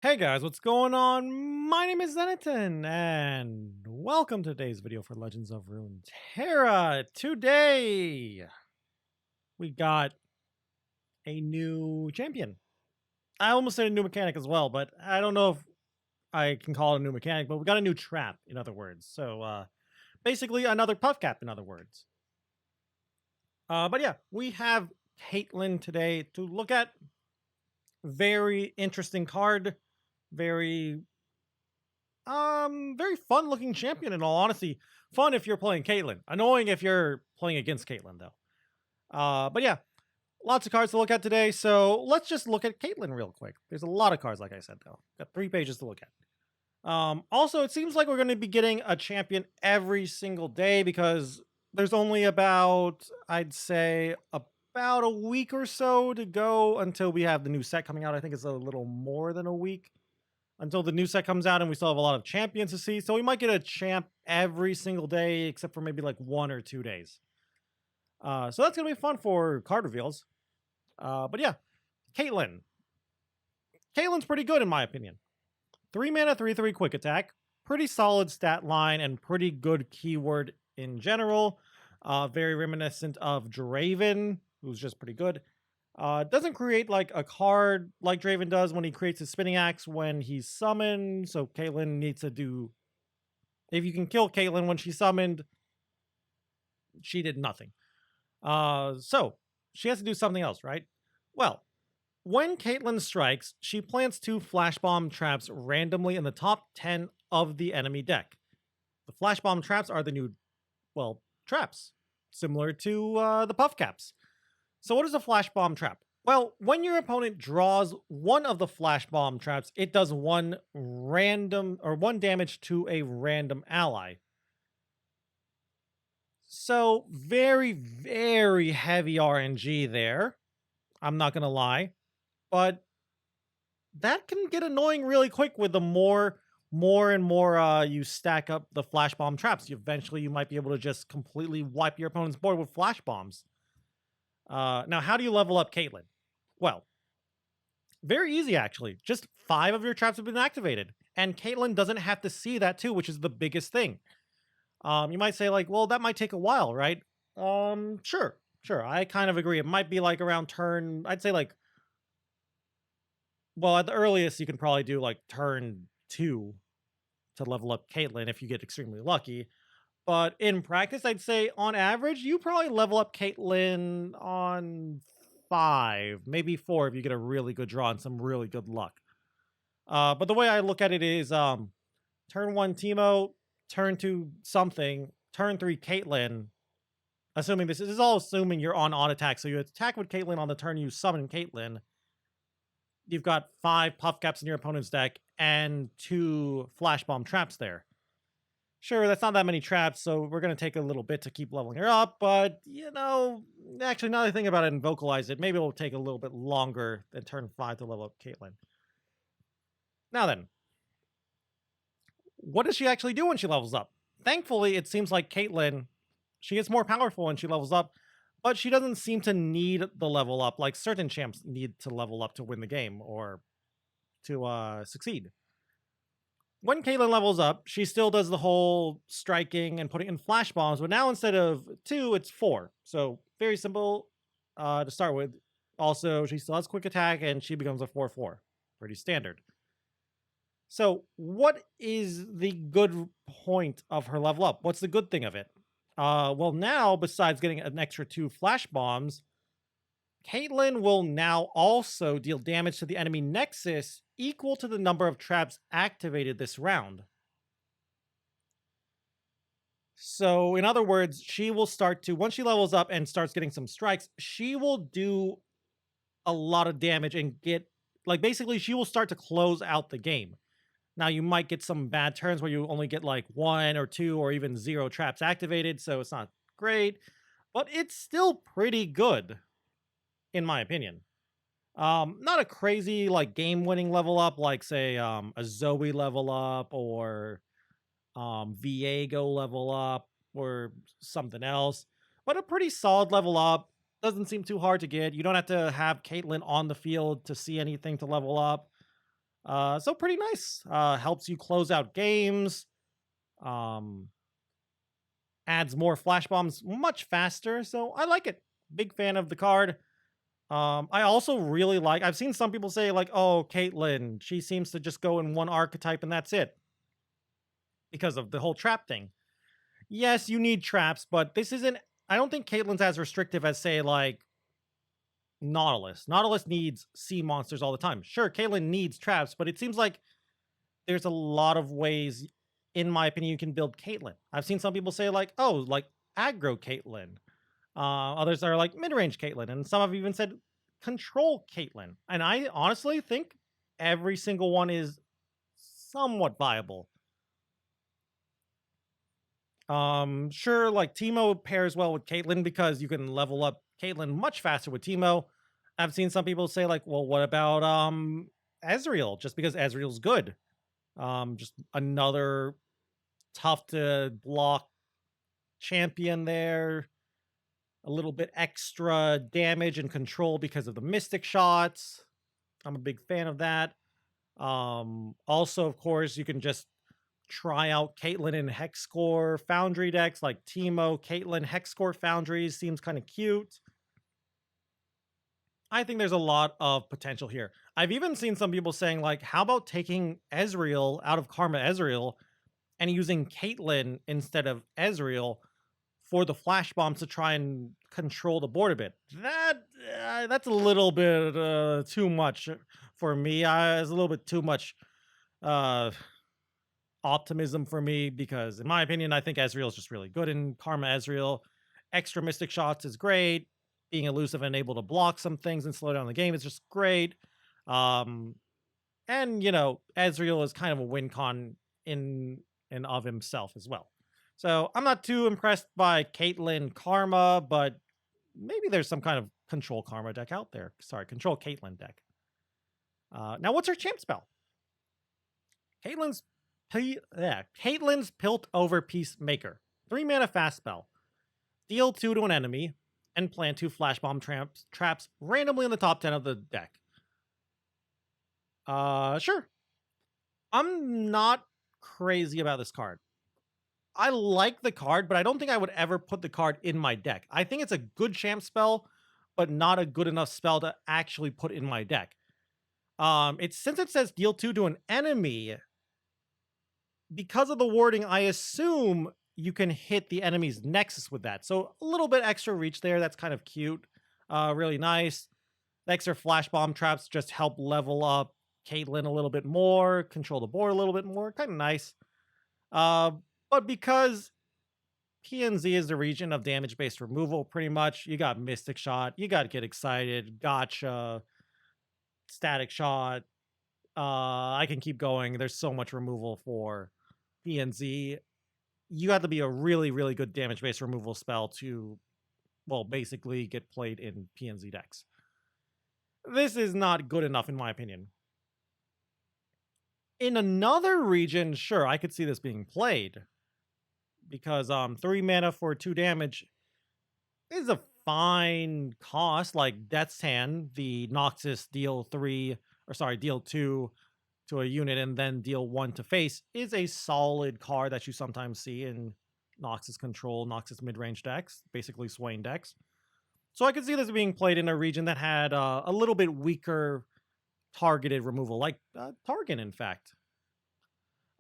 Hey guys, what's going on? My name is Zeniton, and welcome to today's video for Legends of Runeterra. Today, we got a new champion. I almost said a new mechanic as well, but I don't know if I can call it a new mechanic, but we got a new trap, in other words. So, basically another puff cap, in other words. But yeah, we have CAITLYN today to look at. Very interesting card. Very very fun looking champion in all honesty. Fun if you're playing CAITLYN. Annoying if you're playing against CAITLYN though. But yeah, lots of cards to look at today. So let's just look at CAITLYN real quick. There's a lot of cards, like I said though. Got 3 pages to look at. Also, it seems like we're going to be getting a champion every single day because there's only about, I'd say, about a week or so to go until we have the new set coming out. I think it's a little more than a week until the new set comes out, and we still have a lot of champions to see. So we might get a champ every single day, except for maybe like 1 or 2 days. So that's gonna be fun for card reveals. But yeah, CAITLYN. CAITLYN's pretty good in my opinion. 3 mana, 3/3 quick attack, pretty solid stat line, and pretty good keyword in general. Very reminiscent of Draven, who's just pretty good. Doesn't create like a card like Draven does when he creates his spinning axe when he's summoned. So CAITLYN needs to do. If you can kill CAITLYN when she's summoned, she did nothing. So she has to do something else, right? Well, when CAITLYN strikes, she plants 2 flashbomb traps randomly in the top 10 of the enemy deck. The flashbomb traps are the new, well, traps, similar to the puff caps. So what is a flash bomb trap? Well, when your opponent draws one of the flash bomb traps, it does 1 damage to a random ally. So very, very heavy RNG there. I'm not gonna lie. But that can get annoying really quick with the more and more you stack up the flash bomb traps. Eventually you might be able to just completely wipe your opponent's board with flash bombs. Now, how do you level up CAITLYN? Well, very easy actually. Just 5 of your traps have been activated, and CAITLYN doesn't have to see that too, which is the biggest thing. You might say like, well, that might take a while, right? Sure. I kind of agree. It might be like around turn. I'd say like, well, at the earliest, you can probably do like turn 2 to level up CAITLYN if you get extremely lucky. But in practice, I'd say on average, you probably level up CAITLYN on 5, maybe 4 if you get a really good draw and some really good luck. But the way I look at it is turn 1 Teemo, turn 2 something, turn 3 CAITLYN. Assuming this is all assuming you're on attack. So you attack with CAITLYN on the turn you summon CAITLYN. You've got 5 puff caps in your opponent's deck and 2 flash bomb traps there. Sure, that's not that many traps, so we're going to take a little bit to keep leveling her up, but, you know, actually, now that I think about it and vocalize it, maybe it'll take a little bit longer than turn 5 to level up CAITLYN. Now then, what does she actually do when she levels up? Thankfully, it seems like CAITLYN, she gets more powerful when she levels up, but she doesn't seem to need the level up like certain champs need to level up to win the game or to succeed. When CAITLYN levels up, she still does the whole striking and putting in flash bombs, but now instead of 2, it's 4. So very simple to start with. Also, she still has quick attack and she becomes a 4/4. Pretty standard. So what is the good point of her level up? What's the good thing of it? Well, now, besides getting an extra 2 flash bombs, CAITLYN will now also deal damage to the enemy nexus equal to the number of traps activated this round. So, in other words, she will start to, once she levels up and starts getting some strikes, she will do a lot of damage and get, like, basically, she will start to close out the game. Now, you might get some bad turns where you only get like 1 or 2 or even 0 traps activated, so it's not great, but it's still pretty good, in my opinion. Not a crazy like game-winning level up, like say a Zoe level up or Viego level up or something else, but a pretty solid level up. Doesn't seem too hard to get. You don't have to have CAITLYN on the field to see anything to level up. So pretty nice. Helps you close out games. Um, Adds more flash bombs much faster. So I like it. Big fan of the card. I also really like. I've seen some people say like, "Oh, Caitlyn, she seems to just go in one archetype and that's it," because of the whole trap thing. Yes, you need traps, but this isn't. I don't think Caitlyn's as restrictive as say like Nautilus. Nautilus needs sea monsters all the time. Sure, Caitlyn needs traps, but it seems like there's a lot of ways, in my opinion, you can build Caitlyn. I've seen some people say like, "Oh, like aggro Caitlyn." Others are like mid-range Caitlyn, and some have even said control Caitlyn. And I honestly think every single one is somewhat viable. Sure, like Teemo pairs well with Caitlyn because you can level up Caitlyn much faster with Teemo. I've seen some people say like, well, what about Ezreal? Just because Ezreal's good. Just another tough to block champion there. A little bit extra damage and control because of the mystic shots. I'm a big fan of that. Also, of course, you can just try out Caitlyn in Hexcore Foundry decks like Teemo. Caitlyn Hexcore Foundries seems kind of cute. I think there's a lot of potential here. I've even seen some people saying like, how about taking Ezreal out of Karma Ezreal and using Caitlyn instead of Ezreal for the flash bombs to try and control the board a bit. That's a little bit too much for me. It's a little bit too much optimism for me because, in my opinion, I think Ezreal is just really good in Karma Ezreal. Extra Mystic Shots is great. Being elusive and able to block some things and slow down the game is just great. And you know, Ezreal is kind of a win con in and of himself as well. So I'm not too impressed by Caitlyn Karma, but maybe there's some kind of control Karma deck out there. Sorry, control Caitlyn deck. Now, what's her champ spell? Caitlyn's Pilt Over Peacemaker. 3 mana fast spell. Deal 2 to an enemy and plant 2 flash bomb traps randomly in the top 10 of the deck. Sure. I'm not crazy about this card. I like the card, but I don't think I would ever put the card in my deck. I think it's a good champ spell, but not a good enough spell to actually put in my deck. Since it says deal 2 to an enemy, because of the wording, I assume you can hit the enemy's nexus with that. So a little bit extra reach there. That's kind of cute. Really nice. The extra flash bomb traps just help level up Caitlyn a little bit more, control the board a little bit more. Kind of nice. But because PNZ is the region of damage-based removal, pretty much, you got Mystic Shot, you got to get excited, Gotcha, Static Shot. I can keep going. There's so much removal for PNZ. You have to be a really, really good damage-based removal spell to, well, basically get played in PNZ decks. This is not good enough, in my opinion. In another region, sure, I could see this being played. Because 3 mana for 2 damage is a fine cost. Like Death's Hand, the Noxus deal 2 to a unit and then deal 1 to face is a solid card that you sometimes see in Noxus control, Noxus mid-range decks, basically Swain decks. So I could see this being played in a region that had a little bit weaker targeted removal, like Targon, in fact.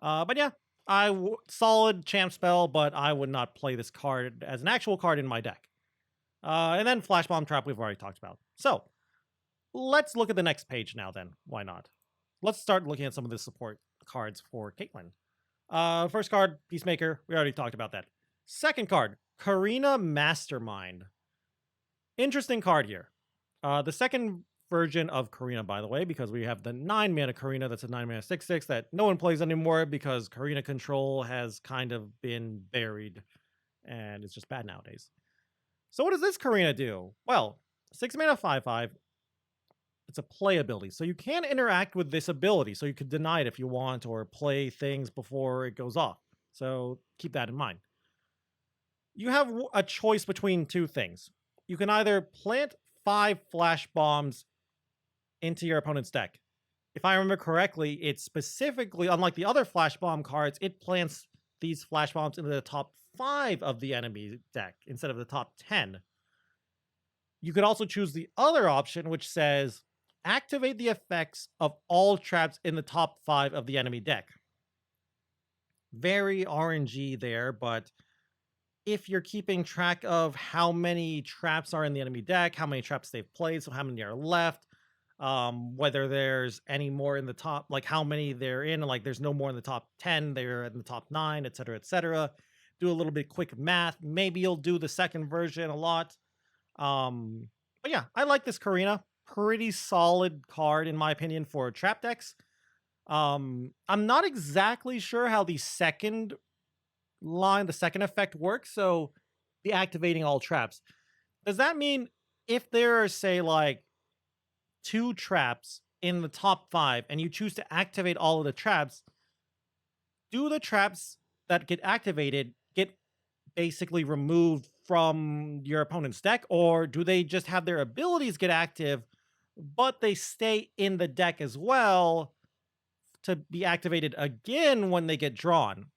But yeah, solid champ spell, but I would not play this card as an actual card in my deck. And then Flash Bomb Trap we've already talked about. So let's look at the next page now then. Why not? Let's start looking at some of the support cards for Caitlyn. First card, Peacemaker. We already talked about that. Second card, Karina Mastermind. Interesting card here. The second version of Karina, by the way, because we have the 9 mana Karina that's a 9 mana 6/6 that no one plays anymore because Karina control has kind of been buried and it's just bad nowadays. So what does this Karina do? Well, 6 mana 5/5. It's a play ability. So you can interact with this ability. So you could deny it if you want or play things before it goes off. So keep that in mind. You have a choice between 2 things. You can either plant 5 flash bombs into your opponent's deck if I remember correctly, it's specifically, unlike the other flash bomb cards, it plants these flash bombs into the top 5 of the enemy deck instead of the top 10. You could also choose the other option, which says activate the effects of all traps in the top 5 of the enemy deck. Very RNG there, but if you're keeping track of how many traps are in the enemy deck, how many traps they've played, so how many are left, whether there's any more in the top, like how many they're in, like there's no more in the top 10, they're in the top 9, etc., etc. Do a little bit quick math. Maybe you'll do the second version a lot. But yeah, I like this Karina. Pretty solid card, in my opinion, for trap decks. I'm not exactly sure how the second effect works. So the activating all traps. Does that mean if there are, say, like 2 traps in the top 5 and you choose to activate all of the traps, do the traps that get activated get basically removed from your opponent's deck, or do they just have their abilities get active, but they stay in the deck as well to be activated again when they get drawn?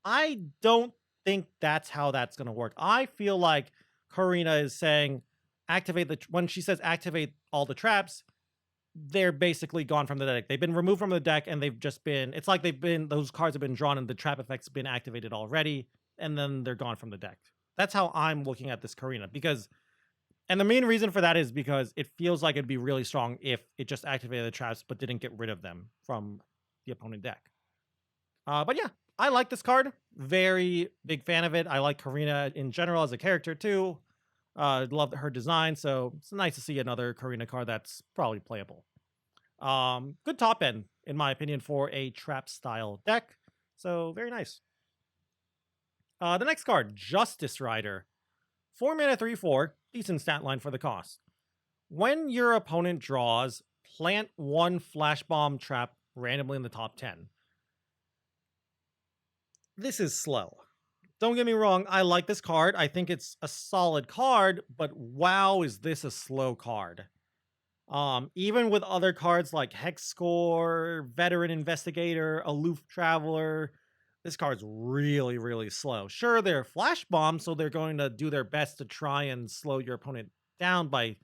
I don't think that's how that's going to work. I feel like Karina is saying when she says activate all the traps, they're basically gone from the deck. They've been removed from the deck and they've just been, it's like those cards have been drawn and the trap effect's been activated already, and then they're gone from the deck. That's how I'm looking at this Karina, and the main reason for that is because it feels like it'd be really strong if it just activated the traps but didn't get rid of them from the opponent deck. But yeah, I like this card. Very big fan of it. I like Karina in general as a character too. Love her design, so it's nice to see another Karina card that's probably playable. Good top end, in my opinion, for a trap style deck. So very nice. The next card, Justice Rider. 4 mana, 3/4, decent stat line for the cost. When your opponent draws, plant 1 flash bomb trap randomly in the top 10. This is slow. Don't get me wrong, I like this card. I think it's a solid card, but wow, is this a slow card. Even with other cards like Hex Score, Veteran Investigator, Aloof Traveler, this card's really, really slow. Sure, they're flash bombs, so they're going to do their best to try and slow your opponent down by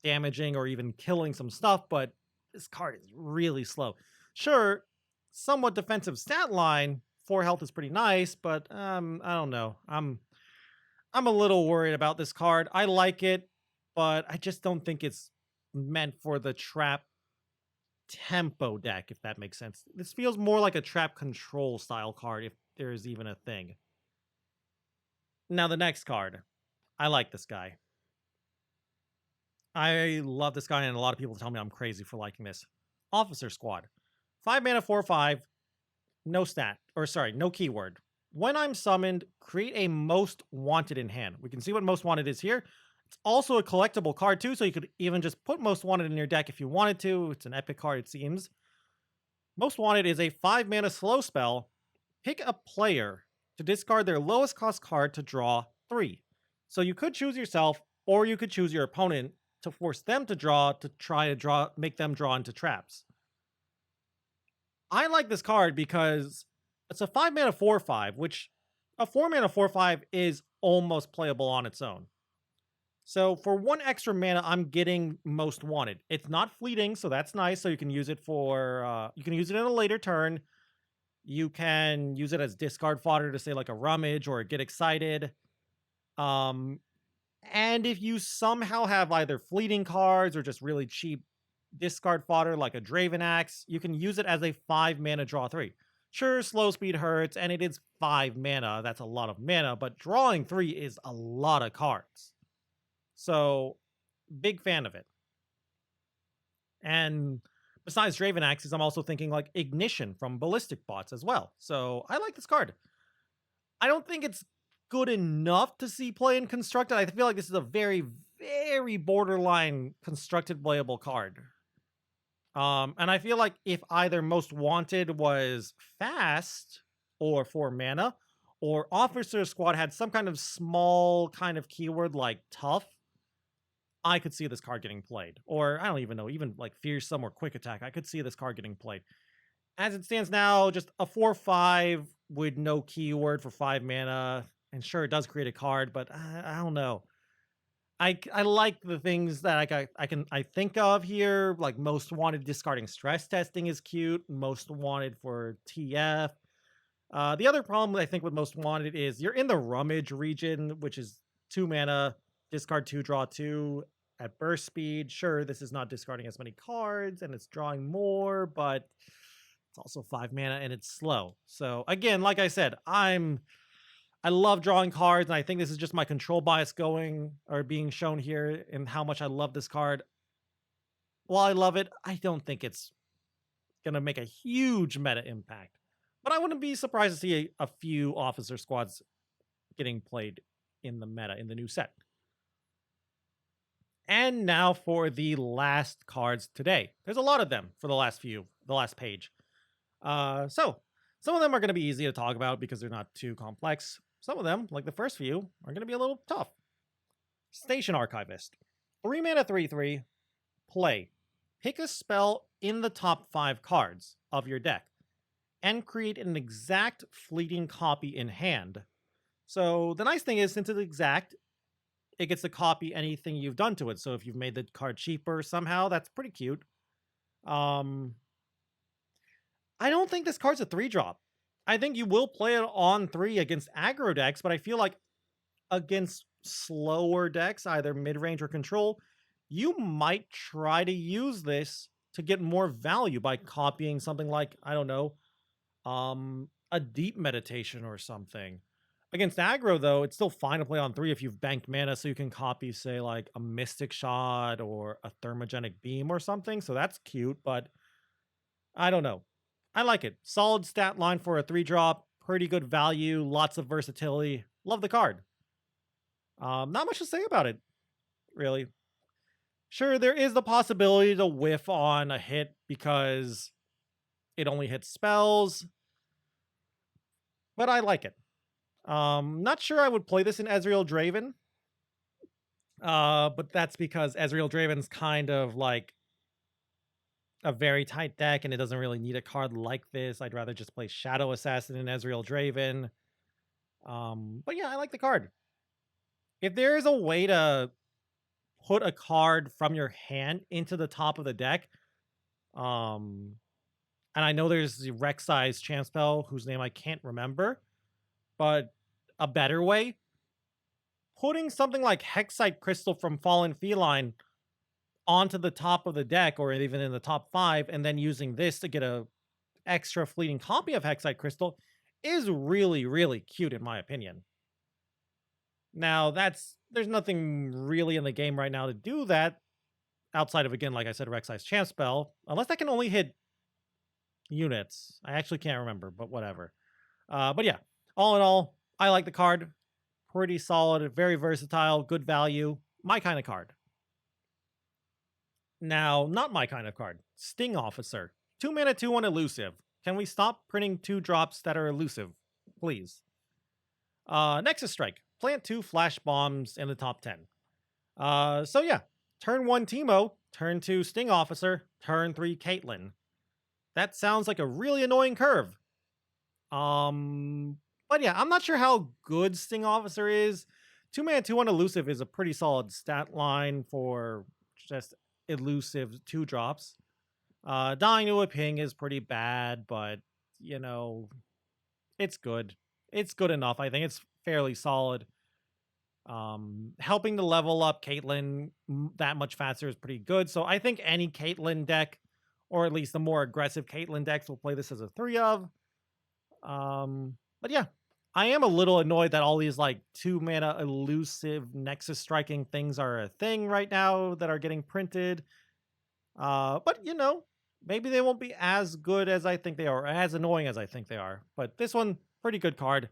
damaging or even killing some stuff, but this card is really slow. Sure, somewhat defensive stat line, 4 health is pretty nice, but I don't know. I'm a little worried about this card. I like it, but I just don't think it's meant for the trap tempo deck, if that makes sense. This feels more like a trap control style card, if there is even a thing. Now, the next card. I like this guy. I love this guy, and a lot of people tell me I'm crazy for liking this. Officer Squad. 5 mana, 4/5. No stat. Or sorry, no keyword. When I'm summoned, create a Most Wanted in hand. We can see what Most Wanted is here. It's also a collectible card too, so you could even just put Most Wanted in your deck if you wanted to. It's an epic card, it seems. Most Wanted is a 5 mana slow spell. Pick a player to discard their lowest cost card to draw 3. So you could choose yourself, or you could choose your opponent to force them to draw to try to make them draw into traps. I like this card because it's a 5 mana 4/5, which a 4 mana 4/5 is almost playable on its own. So for 1 extra mana, I'm getting Most Wanted. It's not fleeting, so that's nice. So you can use it you can use it in a later turn. You can use it as discard fodder to say like a Rummage or a Get Excited. And if you somehow have either fleeting cards or just really cheap discard fodder like a Draven Axe, you can use it as a 5 mana draw 3. Sure, slow speed hurts, and it is 5 mana. That's a lot of mana, but drawing 3 is a lot of cards. So, big fan of it. And besides Draven Axes, I'm also thinking like Ignition from Ballistic Bots as well. So, I like this card. I don't think it's good enough to see play in Constructed. I feel like this is a very, very borderline constructed playable card. And I feel like if either Most Wanted was fast or 4 mana, or Officer Squad had some kind of small kind of keyword like tough, I could see this card getting played. Or I don't even know, even like Fearsome or Quick Attack, I could see this card getting played. As it stands now, just a 4/5 with no keyword for 5 mana. And sure, it does create a card, but I don't know. I like the things that I think of here. Like Most Wanted discarding stress testing is cute. Most Wanted for TF. The other problem I think with Most Wanted is you're in the Rummage region, which is 2 mana, discard 2, draw 2 at burst speed. Sure, this is not discarding as many cards and it's drawing more, but it's also 5 mana and it's slow. So again, like I said, I love drawing cards, and I think this is just my control bias going or being shown here in how much I love this card. While I love it, I don't think it's going to make a huge meta impact. But I wouldn't be surprised to see a few officer squads getting played in the meta in the new set. And now for the last cards today. There's a lot of them for the last page. So some of them are going to be easy to talk about because they're not too complex. Some of them, like the first few, are going to be a little tough. Station Archivist. 3 mana 3/3. Play. Pick a spell in the top 5 cards of your deck and create an exact fleeting copy in hand. So the nice thing is, since it's exact, it gets to copy anything you've done to it. So if you've made the card cheaper somehow, that's pretty cute. I don't think this card's a 3-drop. I think you will play it on 3 against aggro decks, but I feel like against slower decks, either mid-range or control, you might try to use this to get more value by copying something like, I don't know, a Deep Meditation or something. Against aggro, though, it's still fine to play on 3 if you've banked mana, so you can copy, say, like a Mystic Shot or a Thermogenic Beam or something, so that's cute, but I don't know. I like it. Solid stat line for a 3-drop. Pretty good value. Lots of versatility. Love the card. Not much to say about it, really. Sure, there is the possibility to whiff on a hit because it only hits spells. But I like it. Not sure I would play this in Ezreal Draven. But that's because Ezreal Draven's kind of like a very tight deck, and it doesn't really need a card like this. I'd rather just play Shadow Assassin in Ezreal Draven. But yeah, I like the card. If there is a way to put a card from your hand into the top of the deck, and I know there's the Rek'Sai's Champ Spell, whose name I can't remember, but a better way, putting something like Hexite Crystal from Fallen Feline onto the top of the deck, or even in the top 5, and then using this to get a extra fleeting copy of Hexite Crystal is really, really cute in my opinion. Now, there's nothing really in the game right now to do that, outside of, again, like I said, Rek'Sai's Champ Spell, unless that can only hit units. I actually can't remember, but whatever. But yeah, all in all, I like the card. Pretty solid, very versatile, good value. My kind of card. Now, not my kind of card. Sting Officer. 2 mana, 2/1 elusive. Can we stop printing 2-drops that are elusive? Please. Nexus Strike. Plant 2 flash bombs in the top 10. So yeah. Turn 1 Teemo. Turn 2 Sting Officer. Turn 3 CAITLYN. That sounds like a really annoying curve. But yeah, I'm not sure how good Sting Officer is. 2 mana, 2/1 elusive is a pretty solid stat line for just elusive 2-drops. Dying to a ping is pretty bad, but you know, it's good. It's good enough. I think it's fairly solid. Helping to level up CAITLYN that much faster is pretty good. So I think any CAITLYN deck, or at least the more aggressive CAITLYN decks, will play this as a 3 of. But yeah, I am a little annoyed that all these like 2 mana elusive Nexus striking things are a thing right now that are getting printed. But you know, maybe they won't be as good as I think they are, or as annoying as I think they are. But this one, pretty good card.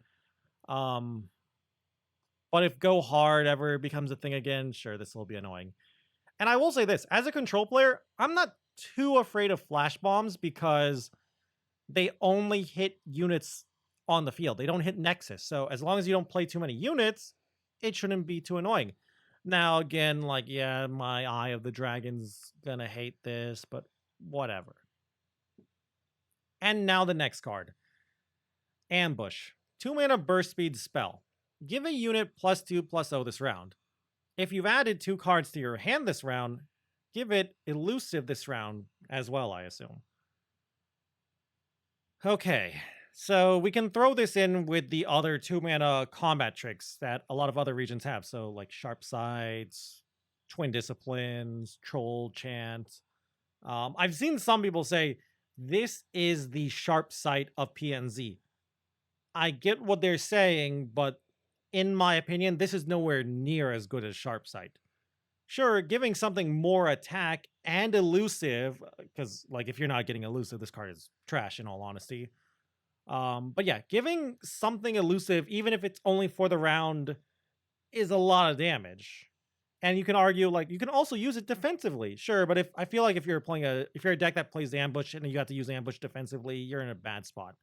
But if Go Hard ever becomes a thing again, sure, this will be annoying. And I will say this, as a control player, I'm not too afraid of flash bombs because they only hit units on the field. They don't hit Nexus. So as long as you don't play too many units, it shouldn't be too annoying. Now, again, like, yeah, my Eye of the Dragon's gonna hate this, but whatever. And now the next card. Ambush. 2-mana burst speed spell. Give a unit +2/+0 this round. If you've added 2 cards to your hand this round, give it elusive this round as well, I assume. Okay, so we can throw this in with the other 2-mana combat tricks that a lot of other regions have. So like Sharp Sides, Twin Disciplines, Troll Chant. I've seen some people say this is the Sharp Sight of PNZ. I get what they're saying, but in my opinion, this is nowhere near as good as Sharp Sight. Sure, giving something more attack and elusive, because like if you're not getting elusive, this card is trash in all honesty. But yeah, giving something elusive, even if it's only for the round, is a lot of damage. And you can argue like you can also use it defensively, sure. But if I feel like if you're a deck that plays ambush and you have to use ambush defensively, you're in a bad spot.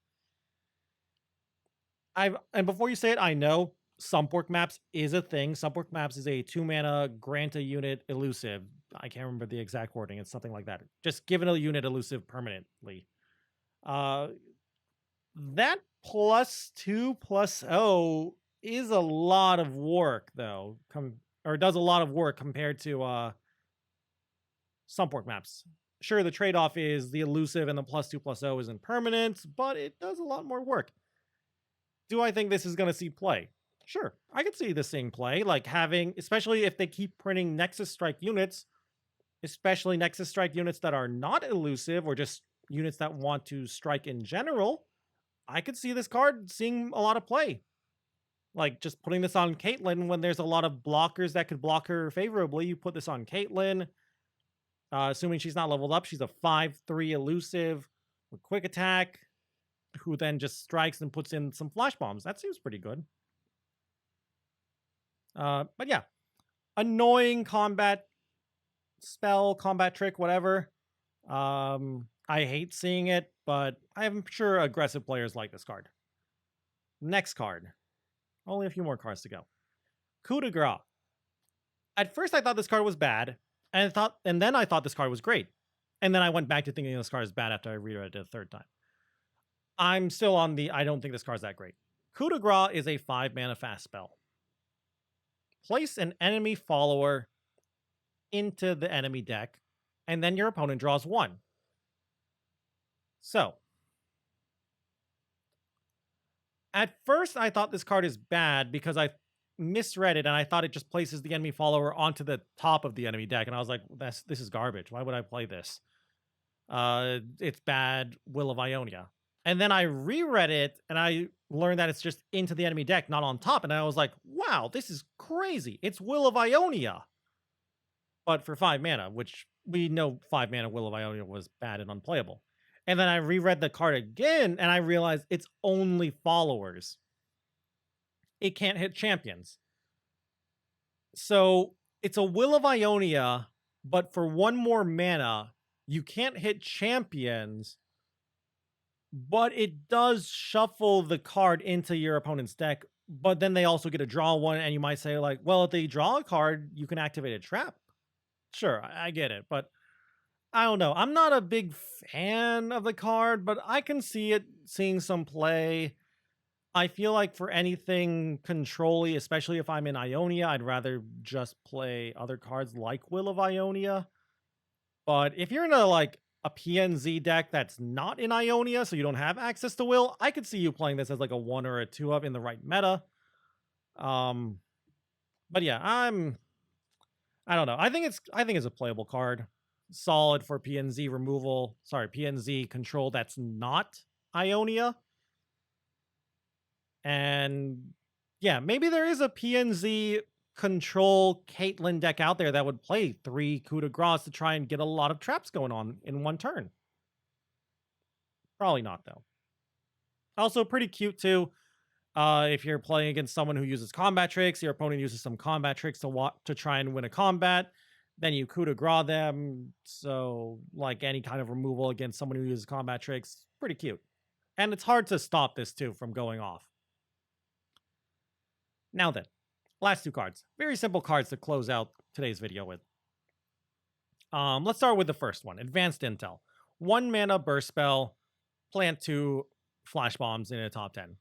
And before you say it, I know Sumpwork Maps is a thing. Sumpwork Maps is a 2-mana grant a unit elusive. I can't remember the exact wording. It's something like that. Just give it a unit elusive permanently. That +2/+0 is a lot of work, though. Or does a lot of work compared to Sumpwork Maps. Sure, the trade-off is the elusive and the +2/+0 isn't permanent, but it does a lot more work. Do I think this is going to see play? Sure, I could see this seeing play, like having, especially if they keep printing Nexus Strike units, especially Nexus Strike units that are not elusive or just units that want to strike in general. I could see this card seeing a lot of play. Like just putting this on CAITLYN when there's a lot of blockers that could block her favorably. You put this on CAITLYN, assuming she's not leveled up. She's a 5/3 elusive with quick attack, who then just strikes and puts in some flash bombs. That seems pretty good. But yeah, annoying combat spell, combat trick, whatever. I hate seeing it, but I'm sure aggressive players like this card. Next card. Only a few more cards to go. Coup de Grace. At first, I thought this card was bad, and then I thought this card was great. And then I went back to thinking this card is bad after I reread it a third time. I'm still on the I don't think this card's that great. Coup de Grace is a 5-mana fast spell. Place an enemy follower into the enemy deck, and then your opponent draws 1. So, at first I thought this card is bad because I misread it and I thought it just places the enemy follower onto the top of the enemy deck, and I was like, this is garbage. Why would I play this? It's bad, Will of Ionia. And then I reread it and I learned that it's just into the enemy deck, not on top. And I was like, wow, this is crazy. It's Will of Ionia. But for 5 mana, which we know 5 mana Will of Ionia was bad and unplayable. And then I reread the card again and I realized it's only followers. It can't hit champions. So it's a Will of Ionia, but for 1 more mana, you can't hit champions, but it does shuffle the card into your opponent's deck. But then they also get to draw 1, and you might say, like, well, if they draw a card, you can activate a trap. Sure, I get it, but I don't know. I'm not a big fan of the card, but I can see it seeing some play. I feel like for anything control-y, especially if I'm in Ionia, I'd rather just play other cards like Will of Ionia. But if you're in a PNZ deck that's not in Ionia, so you don't have access to Will, I could see you playing this as like a 1 or a 2 of in the right meta. But yeah, I don't know. I think it's a playable card. Solid for PNZ removal. Sorry, PNZ control that's not Ionia. And yeah, maybe there is a PNZ control CAITLYN deck out there that would play 3 Coup de Grace to try and get a lot of traps going on in 1 turn. Probably not, though. Also, pretty cute, too. If you're playing against someone who uses combat tricks, your opponent uses some combat tricks to try and win a combat, then you Coup de Grace them. So, like any kind of removal against someone who uses combat tricks, pretty cute. And it's hard to stop this, too, from going off. Now then, Last two cards. Very simple cards to close out today's video with. Let's start with the first one, Advanced Intel. 1 mana burst spell, plant 2 flash bombs in a top 10.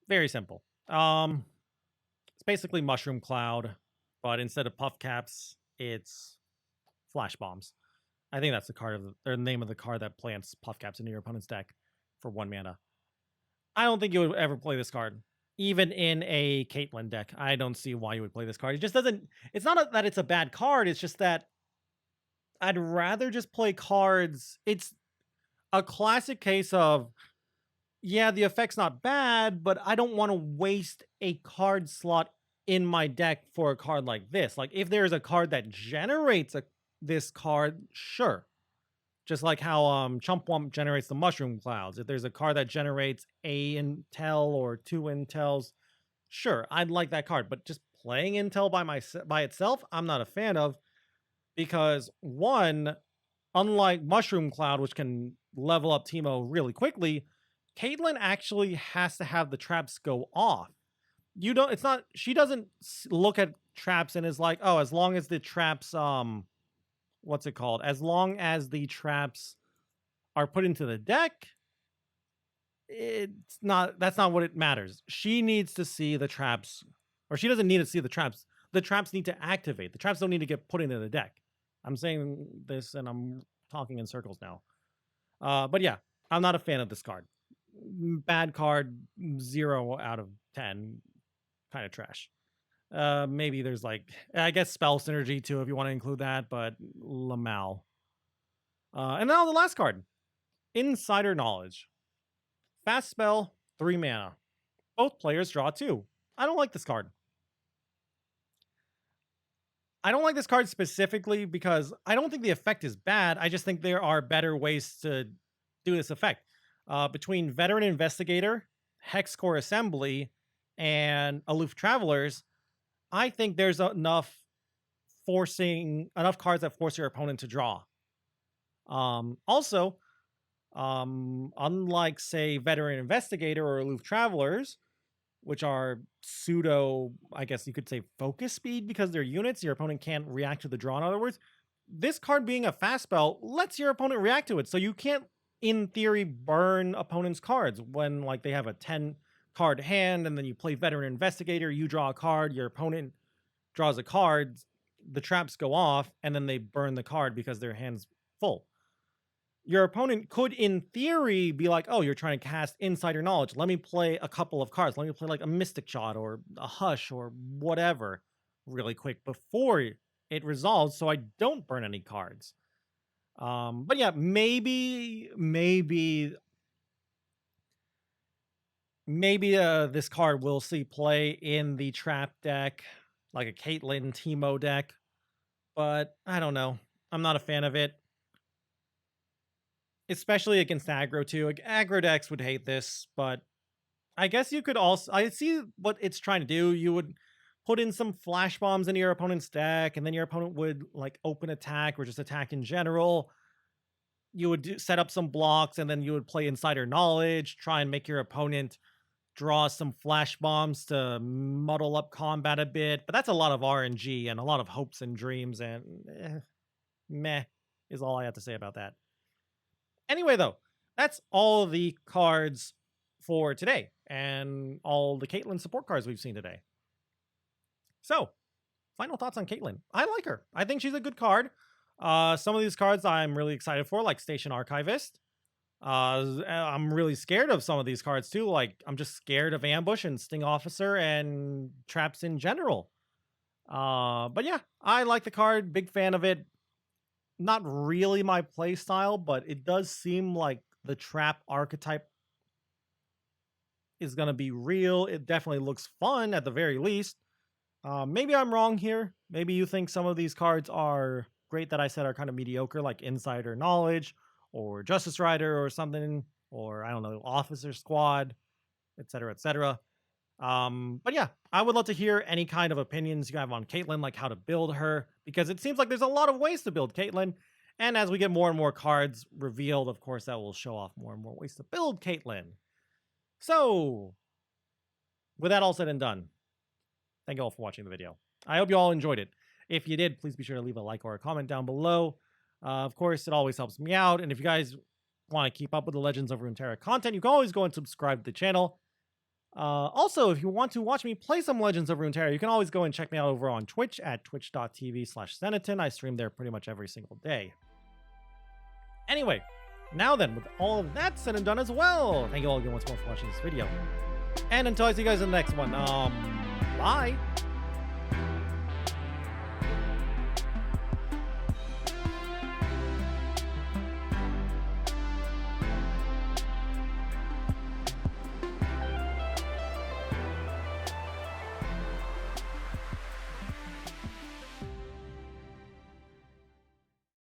Very simple. It's basically Mushroom Cloud, but instead of puff caps, it's flash bombs. I think that's the card of the name of the card that plants puff caps into your opponent's deck for 1 mana. I don't think you would ever play this card. Even in a CAITLYN deck, I don't see why you would play this card. It just doesn't. It's not that it's a bad card. It's just that I'd rather just play cards. It's a classic case of, yeah, the effect's not bad, but I don't want to waste a card slot in my deck for a card like this. Like, if there's a card that generates this card, sure. Just like how Chump Wump generates the Mushroom Clouds. If there's a card that generates a Intel or 2 Intels, sure, I'd like that card. But just playing Intel by itself, I'm not a fan of. Because one, unlike Mushroom Cloud, which can level up Teemo really quickly, CAITLYN actually has to have the traps go off. She doesn't look at traps and is like, oh, as long as the traps, what's it called? As long as the traps are put into the deck, that's not what it matters. She needs to see the traps, or she doesn't need to see the traps. The traps need to activate. The traps don't need to get put into the deck. I'm saying this and I'm talking in circles now. But yeah, I'm not a fan of this card. Bad card, 0 out of 10. Kind of trash. Maybe there's like, I guess spell synergy too, if you want to include that, but Lamal. And now the last card, Insider Knowledge. Fast spell, 3 mana. Both players draw 2. I don't like this card. I don't like this card specifically because I don't think the effect is bad. I just think there are better ways to do this effect. Between Veteran Investigator, Hex Core Assembly, and Aloof Travelers, I think there's enough cards that force your opponent to draw. Also, unlike, say, Veteran Investigator or Aloof Travelers, which are pseudo, I guess you could say, focus speed because they're units, your opponent can't react to the draw. In other words, this card being a fast spell lets your opponent react to it. So you can't, in theory, burn opponent's cards when like they have a 10 card hand and then you play Veteran Investigator, you draw a card, your opponent draws a card, the traps go off, and then they burn the card because their hand's full. Your opponent could, in theory, be like, oh, you're trying to cast Insider Knowledge. Let me play a couple of cards. Let me play like a Mystic Shot or a Hush or whatever really quick before it resolves so I don't burn any cards. But yeah, maybe this card will see play in the trap deck, like a CAITLYN Teemo deck. But I don't know. I'm not a fan of it. Especially against aggro too. Like, aggro decks would hate this, but I guess you could also, I see what it's trying to do. You would put in some flash bombs into your opponent's deck, and then your opponent would like open attack or just attack in general. You would set up some blocks, and then you would play Insider Knowledge, try and make your opponent draw some flash bombs to muddle up combat a bit. But that's a lot of RNG and a lot of hopes and dreams, and meh is all I have to say about that. Anyway, though, that's all the cards for today and all the CAITLYN support cards we've seen today. So, final thoughts on CAITLYN. I like her. I think she's a good card. Some of these cards I'm really excited for, like Station Archivist. I'm really scared of some of these cards too. Like, I'm just scared of Ambush and Sting Officer and traps in general. But yeah, I like the card. Big fan of it. Not really my play style, but it does seem like the trap archetype is going to be real. It definitely looks fun at the very least. Maybe I'm wrong here. Maybe you think some of these cards are great that I said are kind of mediocre, like Insider Knowledge or Justice Rider or something, or I don't know, Officer Squad, etc., etc. But yeah, I would love to hear any kind of opinions you have on CAITLYN, like how to build her, because it seems like there's a lot of ways to build CAITLYN. And as we get more and more cards revealed, of course, that will show off more and more ways to build CAITLYN. So, with that all said and done, thank you all for watching the video. I hope you all enjoyed it. If you did, please be sure to leave a like or a comment down below. Of course, it always helps me out. And if you guys want to keep up with the Legends of Runeterra content, you can always go and subscribe to the channel. Also, if you want to watch me play some Legends of Runeterra, you can always go and check me out over on Twitch at twitch.tv/Zenaton. I stream there pretty much every single day. Anyway, now then, with all of that said and done as well, thank you all again once more for watching this video. And until I see you guys in the next one, bye!